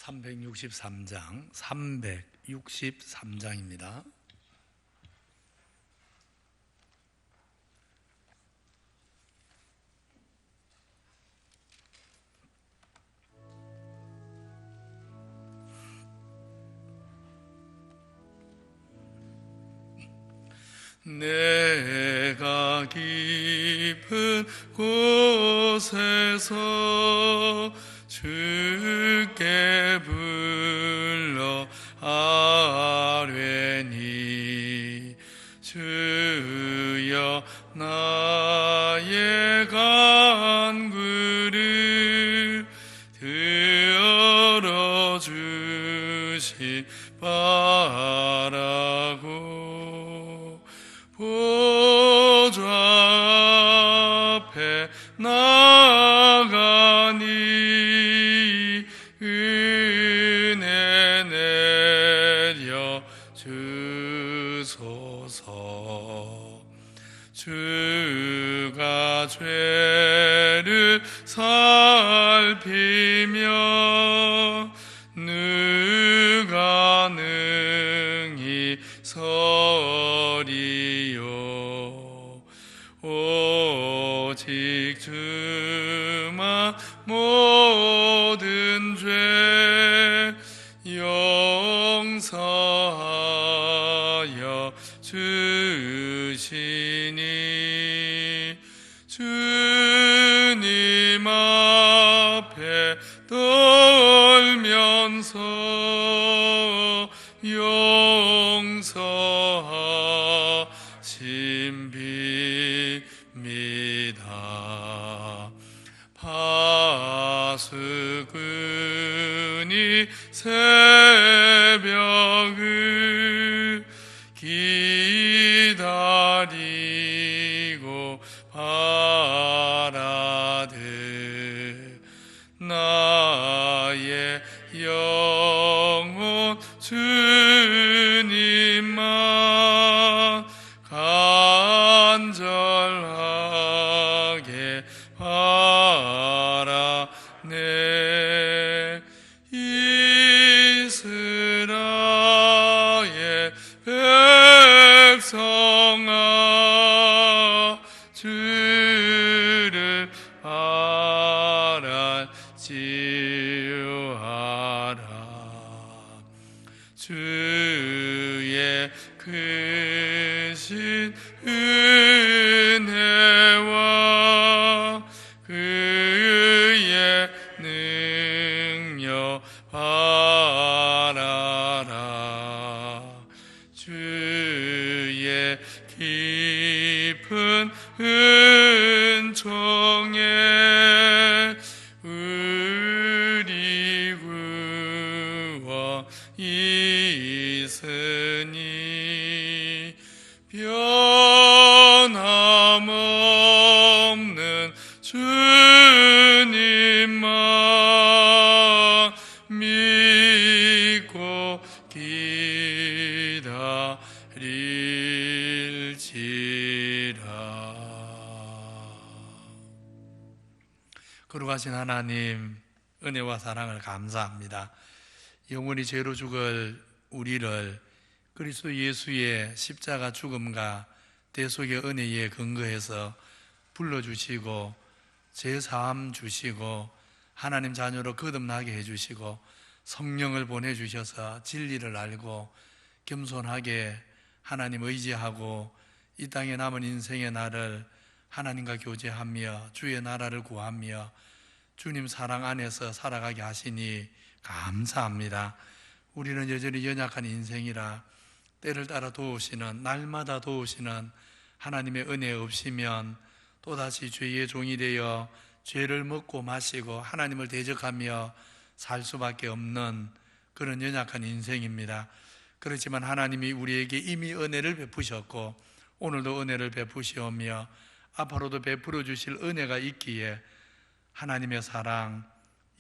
363장, 363장입니다. 내가 깊은 곳에서 주께 불러 아뢰니 주여 나의 간구를 들어주시 바라고 보좌 앞에 나가니 은혜 내려 주소서. 주가 죄를 살피며 누가 능히 서리요. 오직 주만 모든 죄 용서하여 주시니 주님 앞에 떨면서 용서하신 빕니다. 파수꾼이 새벽을 기다리고 바라듯 나의 영혼 주님만 간절하게 바라네. 이스라엘 백성아 주를 알지어라. 주의 크신 은혜와 그의 능력 바라라. 주의 깊은 은총에 우리 구원 있으니 변함없는 주님만 믿고 기다릴지라. 거룩하신 하나님, 은혜와 사랑을 감사합니다. 영원히 죄로 죽을 우리를 그리스도 예수의 십자가 죽음과 대속의 은혜에 근거해서 불러주시고 제사함 주시고 하나님 자녀로 거듭나게 해주시고 성령을 보내주셔서 진리를 알고 겸손하게 하나님 의지하고 이 땅에 남은 인생의 날을 하나님과 교제하며 주의 나라를 구하며 주님 사랑 안에서 살아가게 하시니 감사합니다. 우리는 여전히 연약한 인생이라 때를 따라 도우시는, 날마다 도우시는 하나님의 은혜 없이면 또다시 죄의 종이 되어 죄를 먹고 마시고 하나님을 대적하며 살 수밖에 없는 그런 연약한 인생입니다. 그렇지만 하나님이 우리에게 이미 은혜를 베푸셨고 오늘도 은혜를 베푸시오며 앞으로도 베풀어 주실 은혜가 있기에 하나님의 사랑,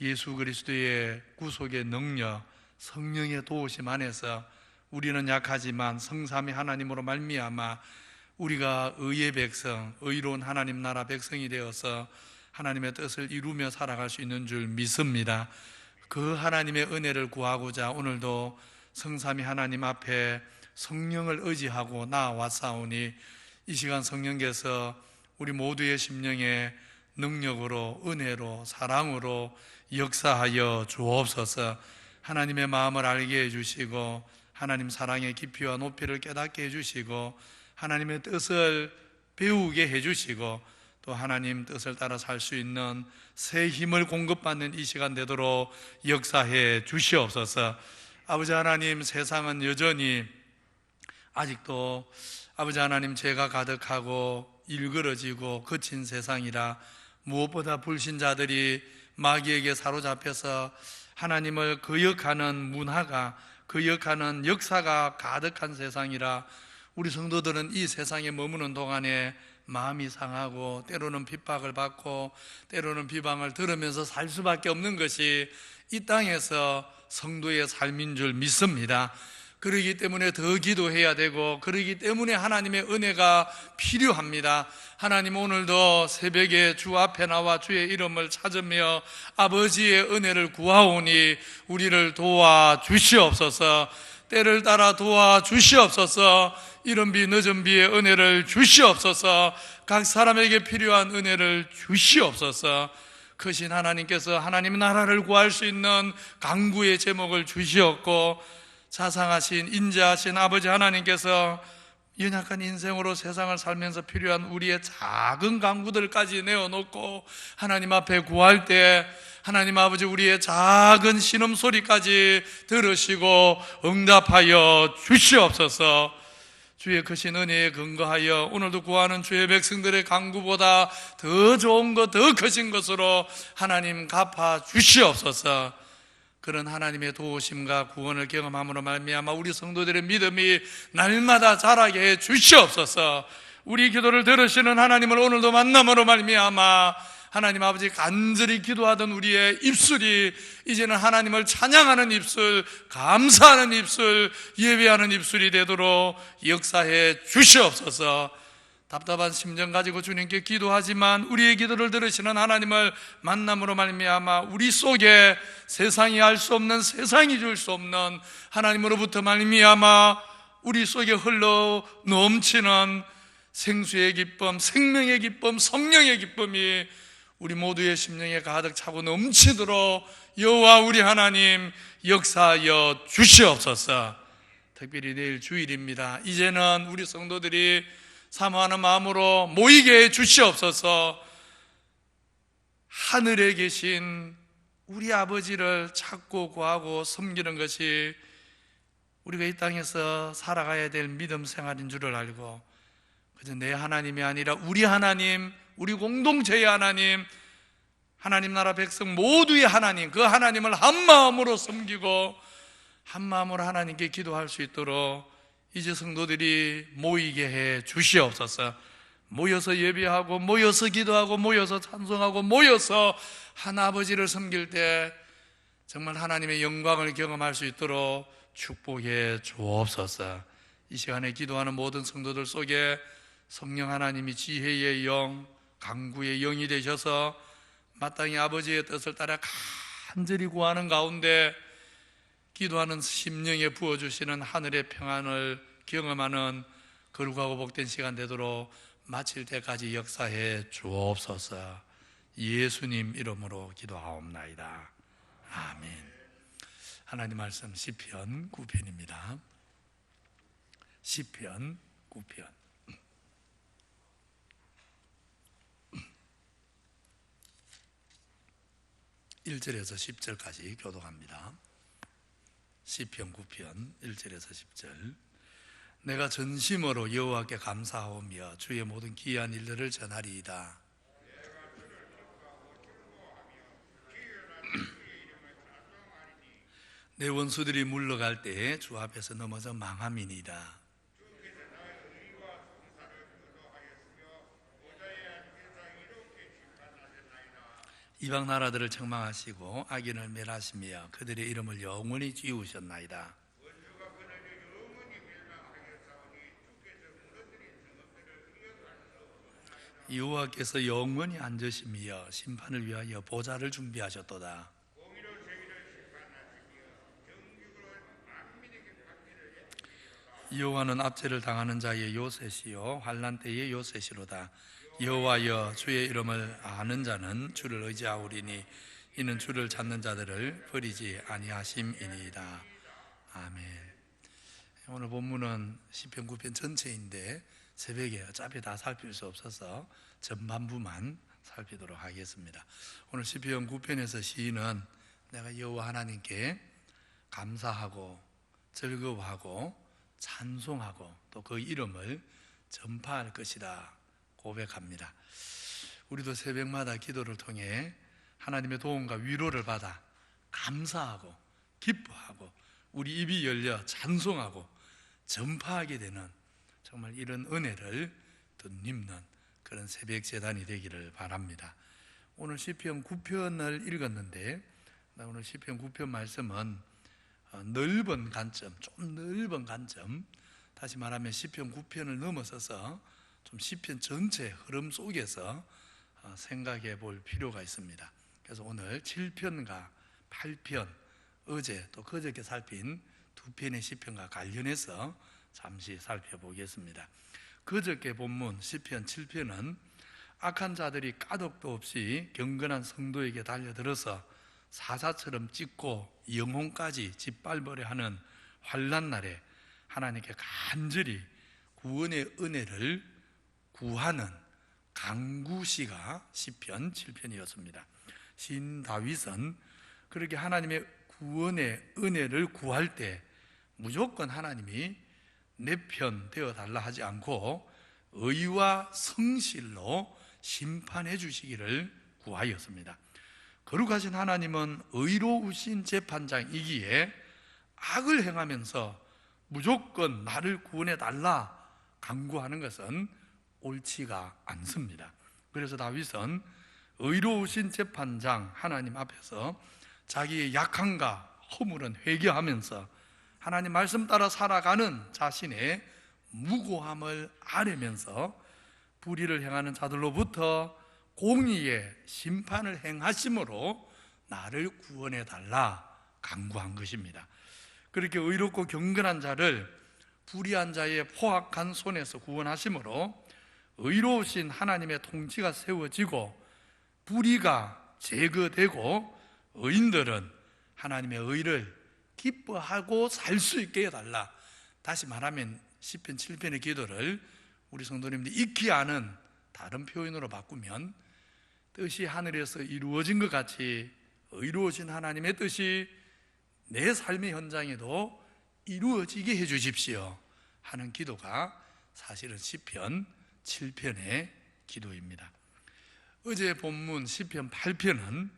예수 그리스도의 구속의 능력, 성령의 도우심 안에서 우리는 약하지만 성삼위 하나님으로 말미암아 우리가 의의 백성, 의로운 하나님 나라 백성이 되어서 하나님의 뜻을 이루며 살아갈 수 있는 줄 믿습니다. 그 하나님의 은혜를 구하고자 오늘도 성삼위 하나님 앞에 성령을 의지하고 나아왔사오니 이 시간 성령께서 우리 모두의 심령에 능력으로, 은혜로, 사랑으로 역사하여 주옵소서. 하나님의 마음을 알게 해주시고 하나님 사랑의 깊이와 높이를 깨닫게 해주시고 하나님의 뜻을 배우게 해주시고 또 하나님 뜻을 따라 살 수 있는 새 힘을 공급받는 이 시간 되도록 역사해 주시옵소서. 아버지 하나님, 세상은 여전히 아직도 아버지 하나님 죄가 가득하고 일그러지고 거친 세상이라 무엇보다 불신자들이 마귀에게 사로잡혀서 하나님을 거역하는 문화가, 거역하는 역사가 가득한 세상이라 우리 성도들은 이 세상에 머무는 동안에 마음이 상하고 때로는 핍박을 받고 때로는 비방을 들으면서 살 수밖에 없는 것이 이 땅에서 성도의 삶인 줄 믿습니다. 그러기 때문에 더 기도해야 되고 그러기 때문에 하나님의 은혜가 필요합니다. 하나님, 오늘도 새벽에 주 앞에 나와 주의 이름을 찾으며 아버지의 은혜를 구하오니 우리를 도와주시옵소서. 때를 따라 도와주시옵소서. 이른 비 늦은 비의 은혜를 주시옵소서. 각 사람에게 필요한 은혜를 주시옵소서. 크신 하나님께서 하나님 나라를 구할 수 있는 강구의 제목을 주시옵고 자상하신 인자하신 아버지 하나님께서 연약한 인생으로 세상을 살면서 필요한 우리의 작은 강구들까지 내어놓고 하나님 앞에 구할 때 하나님 아버지 우리의 작은 신음소리까지 들으시고 응답하여 주시옵소서. 주의 크신 은혜에 근거하여 오늘도 구하는 주의 백성들의 강구보다 더 좋은 것, 더 크신 것으로 하나님 갚아 주시옵소서. 그런 하나님의 도우심과 구원을 경험함으로 말미암아 우리 성도들의 믿음이 날마다 자라게 해 주시옵소서. 우리 기도를 들으시는 하나님을 오늘도 만남으로 말미암아 하나님 아버지 간절히 기도하던 우리의 입술이 이제는 하나님을 찬양하는 입술, 감사하는 입술, 예배하는 입술이 되도록 역사해 주시옵소서. 답답한 심정 가지고 주님께 기도하지만 우리의 기도를 들으시는 하나님을 만남으로 말미암아 우리 속에 세상이 알 수 없는, 세상이 줄 수 없는 하나님으로부터 말미암아 우리 속에 흘러 넘치는 생수의 기쁨, 생명의 기쁨, 성령의 기쁨이 우리 모두의 심령에 가득 차고 넘치도록 여호와 우리 하나님 역사하여 주시옵소서. 특별히 내일 주일입니다. 이제는 우리 성도들이 사모하는 마음으로 모이게 해 주시옵소서. 하늘에 계신 우리 아버지를 찾고 구하고 섬기는 것이 우리가 이 땅에서 살아가야 될 믿음 생활인 줄을 알고 그저 내 하나님이 아니라 우리 하나님, 우리 공동체의 하나님, 하나님 나라 백성 모두의 하나님, 그 하나님을 한 마음으로 섬기고 한 마음으로 하나님께 기도할 수 있도록 이제 성도들이 모이게 해 주시옵소서. 모여서 예배하고 모여서 기도하고 모여서 찬송하고 모여서 한 아버지를 섬길 때 정말 하나님의 영광을 경험할 수 있도록 축복해 주옵소서. 이 시간에 기도하는 모든 성도들 속에 성령 하나님이 지혜의 영, 강구의 영이 되셔서 마땅히 아버지의 뜻을 따라 간절히 구하는 가운데 기도하는 심령에 부어주시는 하늘의 평안을 경험하는 거룩하고 복된 시간 되도록 마칠 때까지 역사해 주옵소서. 예수님 이름으로 기도하옵나이다. 아멘. 하나님 말씀 시편 9편입니다. 시편 9편 1절에서 10절까지 교독합니다. 시편 9편 1절에서 10절. 내가 전심으로 여호와께 감사하오며 주의 모든 기이한 일들을 전하리이다. 내 원수들이 물러갈 때에 주 앞에서 넘어져 망함이니이다. 이방 나라들을 책망하시고 악인을 멸하시며 그들의 이름을 영원히 지우셨나이다. 여호와께서 영원히 앉으시며 심판을 위하여 보좌를 준비하셨도다. 여호와는 압제를 당하는 자의 요새시요 환난 때의 요새시로다. 여호와여, 주의 이름을 아는 자는 주를 의지하오리니 이는 주를 찾는 자들을 버리지 아니하심이니이다. 아멘. 오늘 본문은 시편 9편 전체인데 새벽에 어차피 다 살필 수 없어서 전반부만 살피도록 하겠습니다. 오늘 시편 9편에서 시인은 내가 여호와 하나님께 감사하고 즐거워하고 찬송하고 또 그 이름을 전파할 것이다 고백합니다. 우리도 새벽마다 기도를 통해 하나님의 도움과 위로를 받아 감사하고 기뻐하고 우리 입이 열려 찬송하고 전파하게 되는 정말 이런 은혜를 덧입는 그런 새벽 재단이 되기를 바랍니다. 오늘 시편 9편을 읽었는데 오늘 시편 9편 말씀은 넓은 관점, 좀 넓은 관점, 다시 말하면 시편 9편을 넘어서서 좀 시편 전체 흐름 속에서 생각해 볼 필요가 있습니다. 그래서 오늘 7편과 8편, 어제 또 그저께 살핀 두 편의 시편과 관련해서 잠시 살펴보겠습니다. 그저께 본문 시편 7편은 악한 자들이 까닭도 없이 경건한 성도에게 달려들어서 사자처럼 찢고 영혼까지 짓밟으려 하는 환난 날에 하나님께 간절히 구원의 은혜를 구하는 간구시가 시편 7편이었습니다. 시인 다윗은 그렇게 하나님의 구원의 은혜를 구할 때 무조건 하나님이 내 편 되어 달라 하지 않고 의와 성실로 심판해 주시기를 구하였습니다. 거룩하신 하나님은 의로우신 재판장이기에 악을 행하면서 무조건 나를 구원해 달라 간구하는 것은 옳지가 않습니다. 그래서 다윗은 의로우신 재판장 하나님 앞에서 자기의 약함과 허물은 회개하면서 하나님 말씀 따라 살아가는 자신의 무고함을 아뢰면서 불의를 행하는 자들로부터 공의의 심판을 행하심으로 나를 구원해 달라 간구한 것입니다. 그렇게 의롭고 경건한 자를 불의한 자의 포악한 손에서 구원하심으로 의로우신 하나님의 통치가 세워지고 불의가 제거되고 의인들은 하나님의 의를 기뻐하고 살 수 있게 해달라. 다시 말하면 시편 7편의 기도를 우리 성도님들이 익히 아는 다른 표현으로 바꾸면 뜻이 하늘에서 이루어진 것 같이 의로우신 하나님의 뜻이 내 삶의 현장에도 이루어지게 해 주십시오 하는 기도가 사실은 시편 7편의 기도입니다. 어제 본문 시편 8편은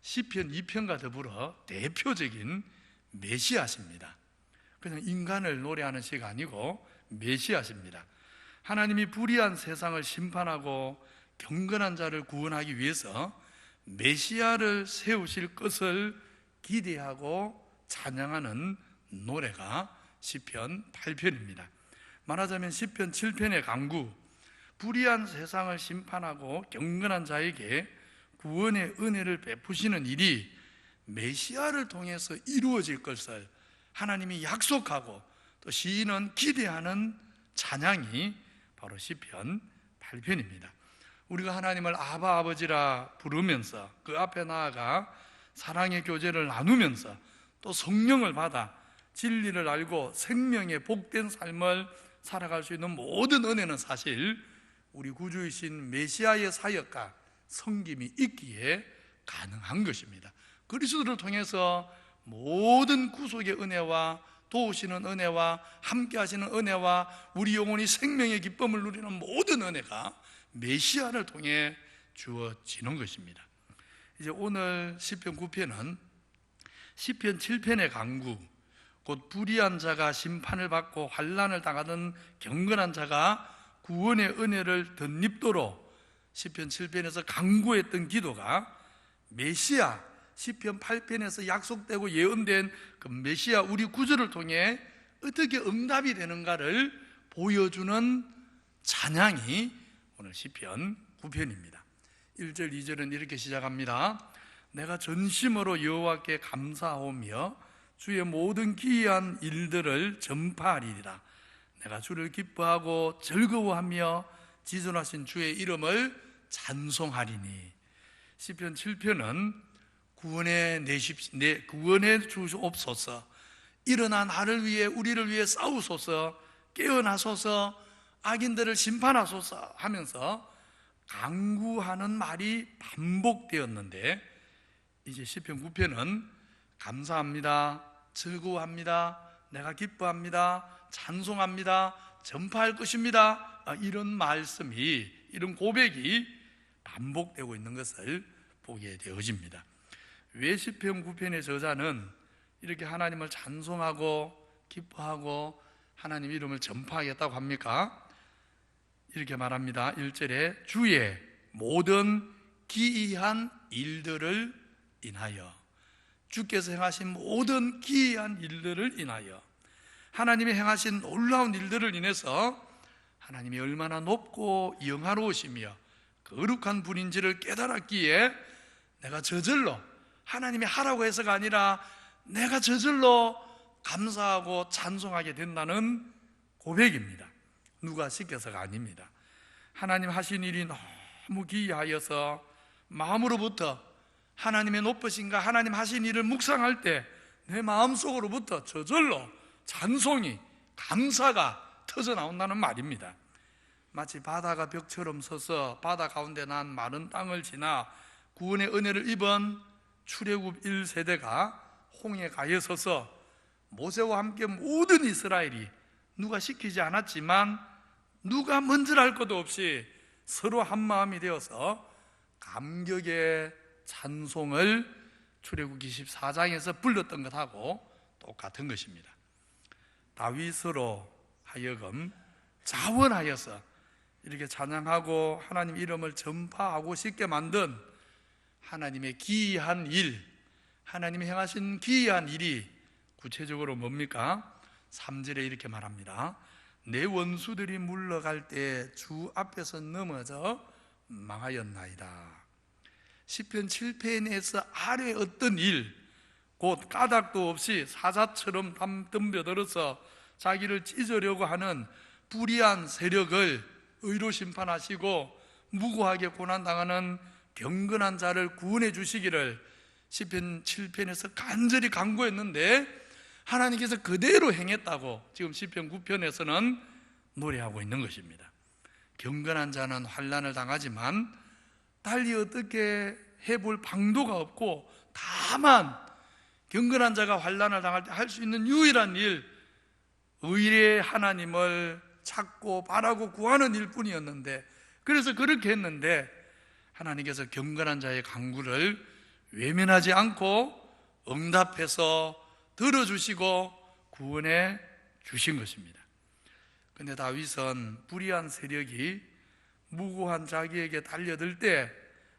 시편 2편과 더불어 대표적인 메시아십니다. 그냥 인간을 노래하는 시가 아니고 메시아십니다. 하나님이 불의한 세상을 심판하고 경건한 자를 구원하기 위해서 메시아를 세우실 것을 기대하고 찬양하는 노래가 시편 8편입니다. 말하자면 시편 7편의 강구, 불의한 세상을 심판하고 경건한 자에게 구원의 은혜를 베푸시는 일이 메시아를 통해서 이루어질 것을 하나님이 약속하고 또 시인은 기대하는 찬양이 바로 시편 8편입니다. 우리가 하나님을 아바 아버지라 부르면서 그 앞에 나아가 사랑의 교제를 나누면서 또 성령을 받아 진리를 알고 생명의 복된 삶을 살아갈 수 있는 모든 은혜는 사실 우리 구주이신 메시아의 사역과 섬김이 있기에 가능한 것입니다. 그리스도를 통해서 모든 구속의 은혜와 도우시는 은혜와 함께 하시는 은혜와 우리 영혼이 생명의 기쁨을 누리는 모든 은혜가 메시아를 통해 주어지는 것입니다. 이제 오늘 시편 9편은 시편 7편의 강구, 곧 불의한 자가 심판을 받고 환난을 당하던 경건한 자가 구원의 은혜를 덧입도록 시편 7편에서 강구했던 기도가 메시아 시편 8편에서 약속되고 예언된 그 메시아 우리 구주를 통해 어떻게 응답이 되는가를 보여주는 찬양이 오늘 시편 9편입니다. 1절 2절은 이렇게 시작합니다. 내가 전심으로 여호와께 감사하오며 주의 모든 기이한 일들을 전파하리라. 내가 주를 기뻐하고 즐거워하며 지존하신 주의 이름을 찬송하리니. 시편 7편은 구원해 주옵소서, 일어나 나를 위해 우리를 위해 싸우소서, 깨어나소서, 악인들을 심판하소서 하면서 간구하는 말이 반복되었는데, 이제 시편 9편은 감사합니다, 즐거워합니다, 내가 기뻐합니다, 찬송합니다, 전파할 것입니다, 이런 말씀이, 이런 고백이 반복되고 있는 것을 보게 되어집니다. 왜 시편 9편의 저자는 이렇게 하나님을 찬송하고 기뻐하고 하나님 이름을 전파하겠다고 합니까? 이렇게 말합니다. 1절에 주의 모든 기이한 일들을 인하여, 주께서 행하신 모든 기이한 일들을 인하여, 하나님이 행하신 놀라운 일들을 인해서 하나님이 얼마나 높고 영화로우시며 거룩한 분인지를 깨달았기에 내가 저절로, 하나님이 하라고 해서가 아니라 내가 저절로 감사하고 찬송하게 된다는 고백입니다. 누가 시켜서가 아닙니다. 하나님 하신 일이 너무 기이하여서 마음으로부터 하나님의 높으신가, 하나님 하신 일을 묵상할 때 내 마음속으로부터 저절로 찬송이, 감사가 터져나온다는 말입니다. 마치 바다가 벽처럼 서서 바다 가운데 난 마른 땅을 지나 구원의 은혜를 입은 출애굽 1세대가 홍해 가에 서서 모세와 함께 모든 이스라엘이 누가 시키지 않았지만 누가 먼저라 할 것도 없이 서로 한마음이 되어서 감격의 찬송을 출애굽 24장에서 불렀던 것하고 똑같은 것입니다. 다윗으로 하여금 자원하여서 이렇게 찬양하고 하나님 이름을 전파하고 싶게 만든 하나님의 기이한 일, 하나님이 행하신 기이한 일이 구체적으로 뭡니까? 3절에 이렇게 말합니다. 내 원수들이 물러갈 때 주 앞에서 넘어져 망하였나이다. 시편 7편에서 아래 어떤 일, 곧 까닭도 없이 사자처럼 덤벼들어서 자기를 찢으려고 하는 불의한 세력을 의로 심판하시고 무고하게 고난당하는 경건한 자를 구원해 주시기를 시편 7편에서 간절히 간구했는데 하나님께서 그대로 행했다고 지금 시편 9편에서는 노래하고 있는 것입니다. 경건한 자는 환난을 당하지만 달리 어떻게 해볼 방도가 없고, 다만 경건한 자가 환난을 당할 때 할 수 있는 유일한 일, 의의 하나님을 찾고 바라고 구하는 일뿐이었는데, 그래서 그렇게 했는데 하나님께서 경건한 자의 간구를 외면하지 않고 응답해서 들어주시고 구원해 주신 것입니다. 그런데 다윗은 불의한 세력이 무고한 자기에게 달려들 때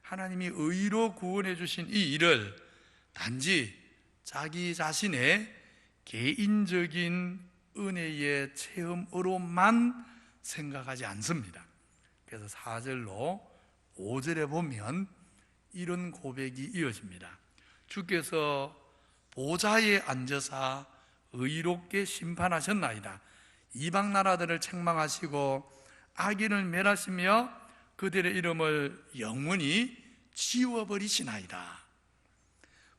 하나님이 의로 구원해 주신 이 일을 단지 자기 자신의 개인적인 은혜의 체험으로만 생각하지 않습니다. 그래서 4절로 5절에 보면 이런 고백이 이어집니다. 주께서 보좌에 앉으사 의롭게 심판하셨나이다. 이방 나라들을 책망하시고 악인을 멸하시며 그들의 이름을 영원히 지워버리시나이다.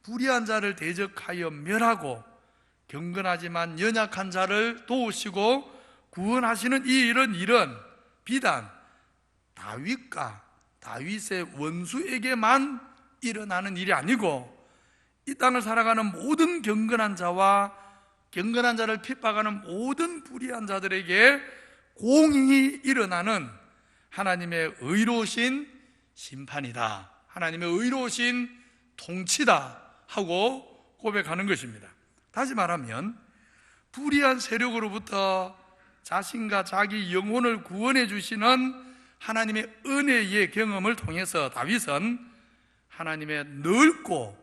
불의한 자를 대적하여 멸하고 경건하지만 연약한 자를 도우시고 구원하시는 이 일은 비단 다윗과 다윗의 원수에게만 일어나는 일이 아니고 이 땅을 살아가는 모든 경건한 자와 경건한 자를 핍박하는 모든 불의한 자들에게 공히 일어나는 하나님의 의로우신 심판이다, 하나님의 의로우신 통치다 하고 고백하는 것입니다. 다시 말하면 불의한 세력으로부터 자신과 자기 영혼을 구원해 주시는 하나님의 은혜의 경험을 통해서 다윗은 하나님의 넓고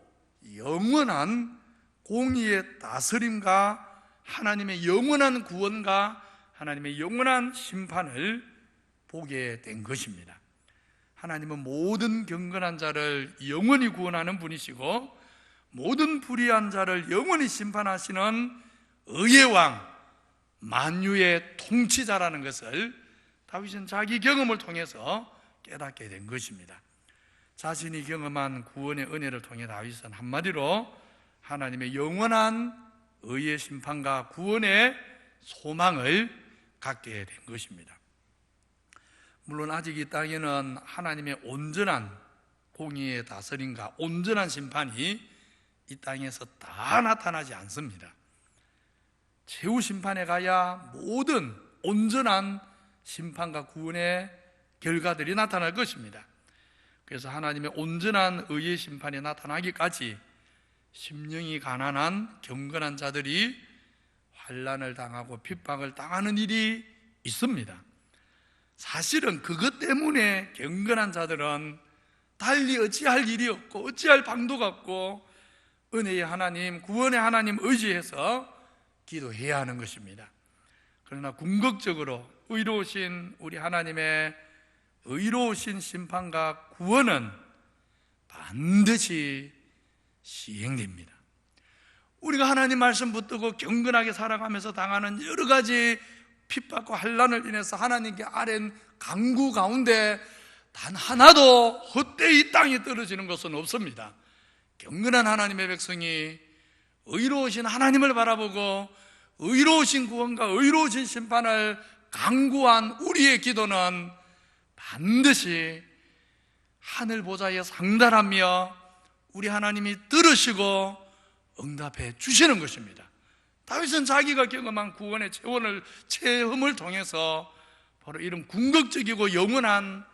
영원한 공의의 다스림과 하나님의 영원한 구원과 하나님의 영원한 심판을 보게 된 것입니다. 하나님은 모든 경건한 자를 영원히 구원하는 분이시고 모든 불의한 자를 영원히 심판하시는 의의 왕, 만유의 통치자라는 것을 다윗은 자기 경험을 통해서 깨닫게 된 것입니다. 자신이 경험한 구원의 은혜를 통해 다윗은 한마디로 하나님의 영원한 의의 심판과 구원의 소망을 갖게 된 것입니다. 물론 아직 이 땅에는 하나님의 온전한 공의의 다스림과 온전한 심판이 이 땅에서 다 나타나지 않습니다. 최후 심판에 가야 모든 온전한 심판과 구원의 결과들이 나타날 것입니다. 그래서 하나님의 온전한 의의 심판이 나타나기까지 심령이 가난한 경건한 자들이 환난을 당하고 핍박을 당하는 일이 있습니다. 사실은 그것 때문에 경건한 자들은 달리 어찌할 일이 없고 어찌할 방도가 없고 은혜의 하나님, 구원의 하나님 의지해서 기도해야 하는 것입니다. 그러나 궁극적으로 의로우신 우리 하나님의 의로우신 심판과 구원은 반드시 시행됩니다. 우리가 하나님 말씀 붙들고 경건하게 살아가면서 당하는 여러 가지 핍박과 환난을 인해서 하나님께 아랜 강구 가운데 단 하나도 헛되이 땅에 떨어지는 것은 없습니다. 경건한 하나님의 백성이 의로우신 하나님을 바라보고 의로우신 구원과 의로우신 심판을 강구한 우리의 기도는 반드시 하늘 보좌에 상달하며 우리 하나님이 들으시고 응답해 주시는 것입니다. 다윗은 자기가 경험한 구원의 체험을 통해서 바로 이런 궁극적이고 영원한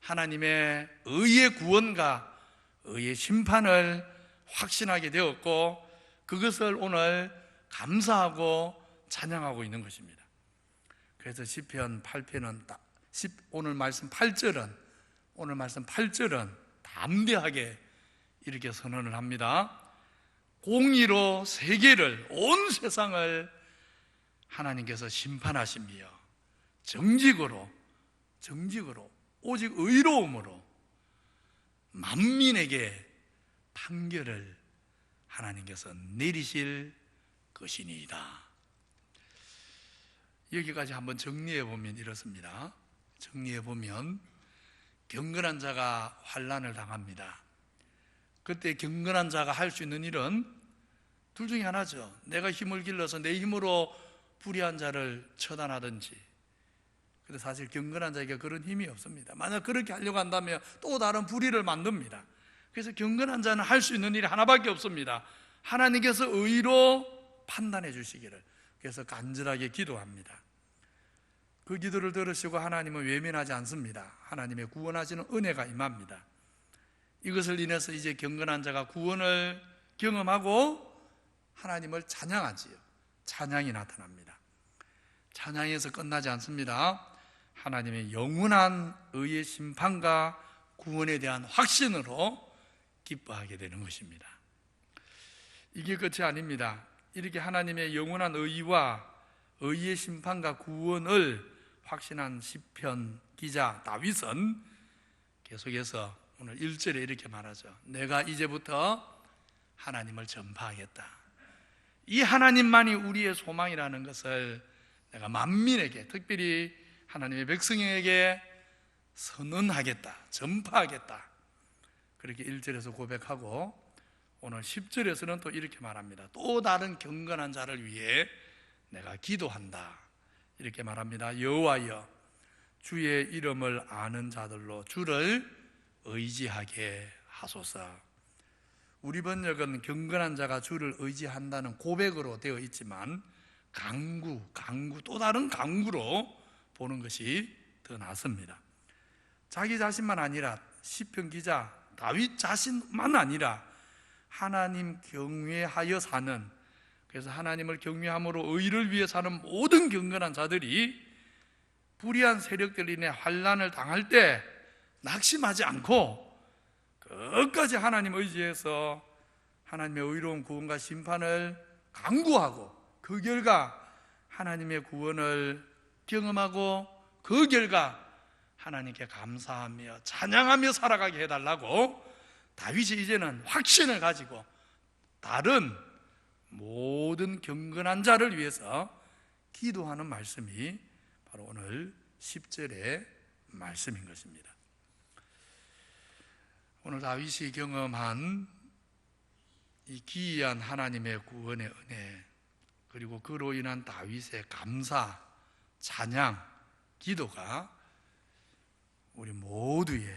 하나님의 의의 구원과 의의 심판을 확신하게 되었고 그것을 오늘 감사하고 찬양하고 있는 것입니다. 그래서 시편 8편은 오늘 말씀 8절은 담대하게 이렇게 선언을 합니다. 공의로 세계를, 온 세상을 하나님께서 심판하시며 정직으로 오직 의로움으로 만민에게 판결을 하나님께서 내리실 것이니이다. 여기까지 한번 정리해 보면 이렇습니다. 정리해 보면 경건한 자가 환난을 당합니다. 그때 경건한 자가 할 수 있는 일은 둘 중에 하나죠. 내가 힘을 길러서 내 힘으로 불의한 자를 처단하든지. 근데 사실 경건한 자에게 그런 힘이 없습니다. 만약 그렇게 하려고 한다면 또 다른 불의를 만듭니다. 그래서 경건한 자는 할 수 있는 일이 하나밖에 없습니다. 하나님께서 의로 판단해 주시기를. 그래서 간절하게 기도합니다. 그 기도를 들으시고 하나님은 외면하지 않습니다. 하나님의 구원하시는 은혜가 임합니다. 이것을 인해서 이제 경건한 자가 구원을 경험하고 하나님을 찬양하지요. 찬양이 나타납니다. 찬양에서 끝나지 않습니다. 하나님의 영원한 의의 심판과 구원에 대한 확신으로 기뻐하게 되는 것입니다. 이게 끝이 아닙니다. 이렇게 하나님의 영원한 의와 의의 심판과 구원을 확신한 시편 기자 다윗은 계속해서 오늘 1절에 이렇게 말하죠. 내가 이제부터 하나님을 전파하겠다. 이 하나님만이 우리의 소망이라는 것을 내가 만민에게, 특별히 하나님의 백성에게 선언하겠다, 전파하겠다. 그렇게 1절에서 고백하고 오늘 10절에서는 또 이렇게 말합니다. 또 다른 경건한 자를 위해 내가 기도한다. 이렇게 말합니다. 여호와여, 주의 이름을 아는 자들로 주를 의지하게 하소서. 우리 번역은 경건한 자가 주를 의지한다는 고백으로 되어 있지만 강구, 또 다른 강구로 보는 것이 더 낫습니다. 자기 자신만 아니라 시편 기자 다윗 자신만 아니라 하나님 경외하여 사는, 그래서 하나님을 경외함으로 의를 위해 사는 모든 경건한 자들이 불의한 세력들 인해 환난을 당할 때 낙심하지 않고 끝까지 하나님 의지해서 하나님의 의로운 구원과 심판을 강구하고 그 결과 하나님의 구원을 경험하고 그 결과 하나님께 감사하며 찬양하며 살아가게 해달라고 다윗이 이제는 확신을 가지고 다른 모든 경건한 자를 위해서 기도하는 말씀이 바로 오늘 10절의 말씀인 것입니다. 오늘 다윗이 경험한 이 기이한 하나님의 구원의 은혜, 그리고 그로 인한 다윗의 감사, 찬양, 기도가 우리 모두의,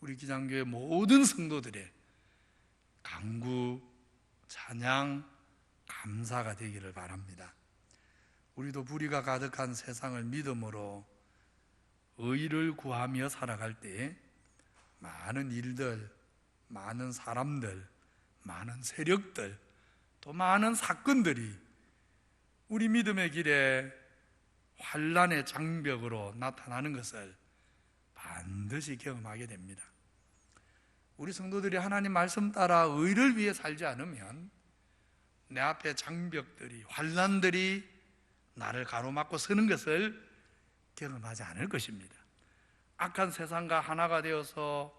우리 기장교회 모든 성도들의 간구, 찬양, 감사가 되기를 바랍니다. 우리도 불의가 가득한 세상을 믿음으로 의를 구하며 살아갈 때 많은 일들, 많은 사람들, 많은 세력들, 또 많은 사건들이 우리 믿음의 길에 환난의 장벽으로 나타나는 것을 반드시 경험하게 됩니다. 우리 성도들이 하나님 말씀 따라 의를 위해 살지 않으면 내 앞에 장벽들이, 환난들이 나를 가로막고 서는 것을 경험하지 않을 것입니다. 악한 세상과 하나가 되어서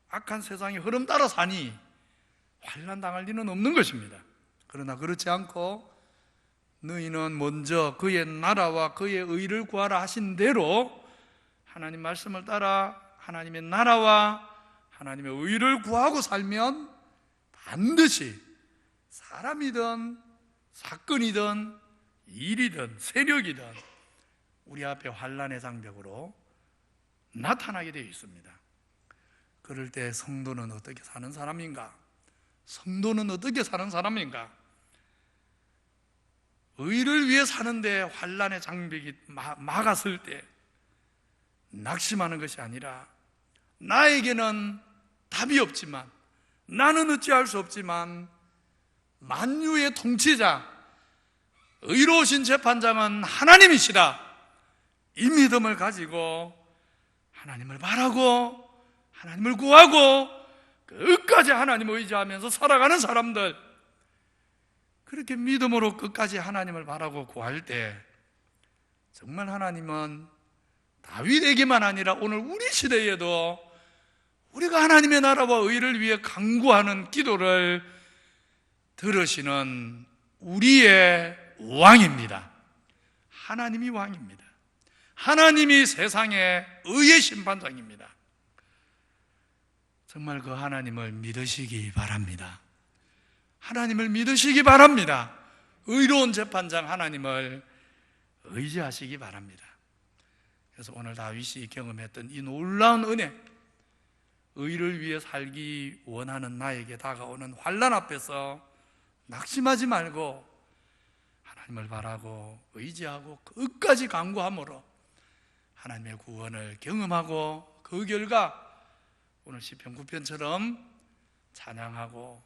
악한 세상의 흐름 따라 사니 환난 당할 리는 없는 것입니다. 그러나 그렇지 않고 너희는 먼저 그의 나라와 그의 의를 구하라 하신 대로 하나님 말씀을 따라 하나님의 나라와 하나님의 의를 구하고 살면 반드시 사람이든 사건이든 일이든 세력이든 우리 앞에 환난의 장벽으로 나타나게 되어 있습니다. 그럴 때 성도는 어떻게 사는 사람인가? 성도는 어떻게 사는 사람인가? 의를 위해 사는데 환난의 장벽이 막았을 때 낙심하는 것이 아니라 나에게는 답이 없지만, 나는 어찌할 수 없지만 만유의 통치자, 의로우신 재판장은 하나님이시다, 이 믿음을 가지고 하나님을 바라고 하나님을 구하고 끝까지 하나님을 의지하면서 살아가는 사람들, 그렇게 믿음으로 끝까지 하나님을 바라고 구할 때 정말 하나님은 다윗에게만 아니라 오늘 우리 시대에도 우리가 하나님의 나라와 의를 위해 간구하는 기도를 들으시는 우리의 왕입니다. 하나님이 왕입니다. 하나님이 세상의 의의 심판장입니다. 정말 그 하나님을 믿으시기 바랍니다. 하나님을 믿으시기 바랍니다. 의로운 재판장 하나님을 의지하시기 바랍니다. 그래서 오늘 다윗이 경험했던 이 놀라운 은혜, 의를 위해 살기 원하는 나에게 다가오는 환난 앞에서 낙심하지 말고 하나님을 바라고 의지하고 끝까지 간구함으로 하나님의 구원을 경험하고 그 결과 오늘 시편 9편처럼 찬양하고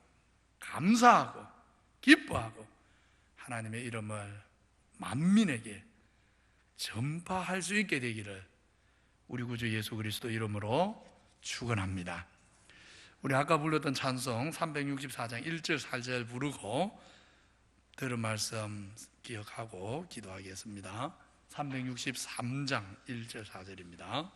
감사하고 기뻐하고 하나님의 이름을 만민에게 전파할 수 있게 되기를 우리 구주 예수 그리스도 이름으로 축원합니다. 우리 아까 불렀던 찬송 364장 1절 4절 부르고 들은 말씀 기억하고 기도하겠습니다. 363장 1절 4절입니다.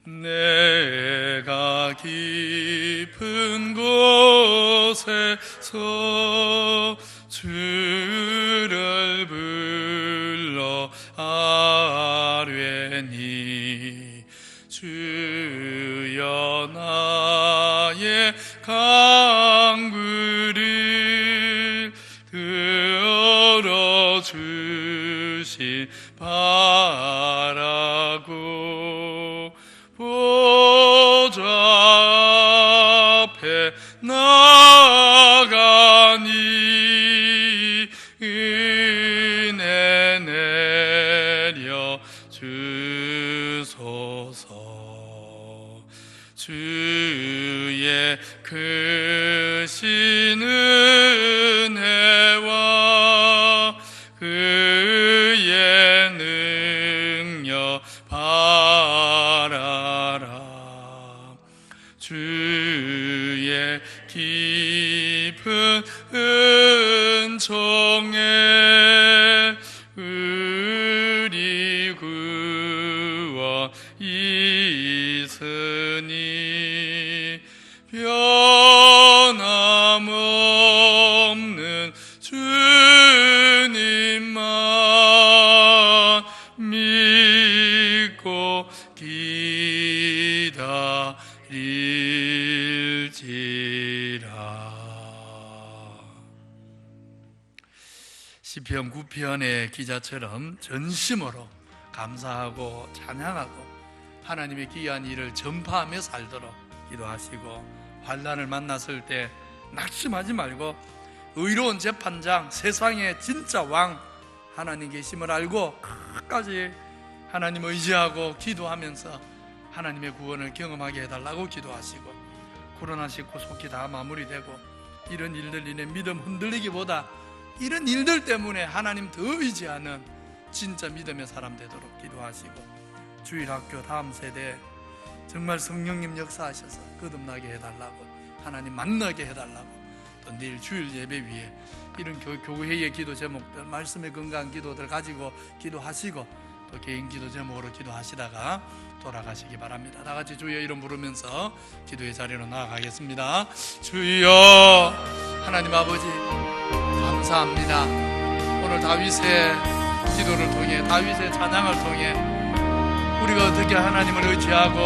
내가 깊은 곳에서 주를 불러 아뢰니 주여 나의 간구를 들어주시 바라고 보좌 앞에 나가니 은혜 내려 주소서. 주의 크신 은혜와 그의 능력 바라라. 주의 깊은 은총에 우리 구원 있으 시편 9편의 기자처럼 전심으로 감사하고 찬양하고 하나님의 귀한 일을 전파하며 살도록 기도하시고, 환난을 만났을 때 낙심하지 말고 의로운 재판장, 세상의 진짜 왕 하나님 계심을 알고 끝까지 하나님 의지하고 기도하면서 하나님의 구원을 경험하게 해달라고 기도하시고, 코로나19 속히 다 마무리되고 이런 일들 인해 믿음 흔들리기보다 이런 일들 때문에 하나님 더 의지하는 진짜 믿음의 사람 되도록 기도하시고, 주일학교 다음 세대 정말 성령님 역사하셔서 거듭나게 해달라고, 하나님 만나게 해달라고, 또 내일 주일 예배 위에 이런 교회의 기도 제목들, 말씀의 건강한 기도들 가지고 기도하시고, 또 개인 기도 제목으로 기도하시다가 돌아가시기 바랍니다. 다 같이 주여 이름 부르면서 기도의 자리로 나아가겠습니다. 주여, 하나님 아버지 감사합니다. 오늘 다윗의 기도를 통해, 다윗의 찬양을 통해 우리가 어떻게 하나님을 의지하고